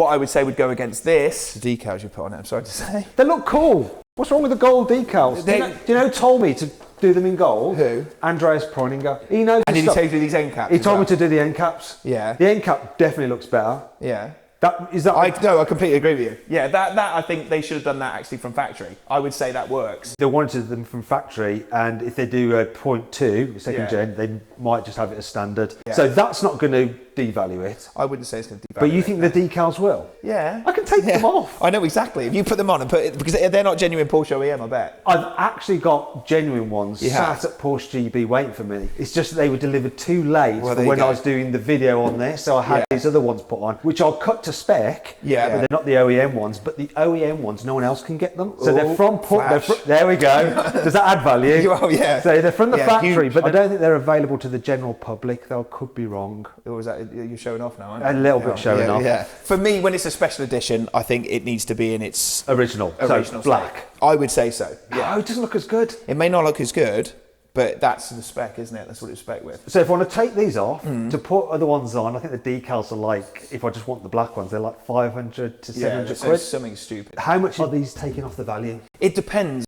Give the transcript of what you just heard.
What I would say would go against this, the decals you put on it, I'm sorry to say. They look cool. What's wrong with the gold decals? Do you know who told me to do them in gold? Who? Andreas Preuninger. He knows. And did he tell you to do these end caps? He told me to do the end caps. Yeah. The end cap definitely looks better. Yeah. I completely agree with you. Yeah, that I think they should have done that actually from factory. I would say that works. They wanted them from factory, and if they do a 0.2 second gen, they might just have it as standard. Yeah. So that's not going to devalue it. I wouldn't say it's going to devalue it. But you think the decals will? Yeah. I can take them off. I know exactly. If you put them on and put it, because they're not genuine Porsche OEM, I bet. I've actually got genuine ones sat at Porsche GB waiting for me. It's just that they were delivered too late for when I was doing the video on this, so I had these other ones put on, which I'll cut to spec. Yeah. But they're not the OEM ones, but the OEM ones, no one else can get them. So they're from there we go. Does that add value? Oh yeah. So they're from the factory, but I don't think they're available to the general public, though. I could be wrong. Or is that you're showing off now, aren't you? A little bit showing off. Yeah. For me, when it's a special edition, I think it needs to be in its original so black. I would say so. Yeah. No, it doesn't look as good. It may not look as good, but that's the spec, isn't it? That's what it's spec with. So if I want to take these off to put other ones on, I think the decals are like, if I just want the black ones, they're like 500 to 700 quid. Something stupid. How much are these taking off the value? It depends.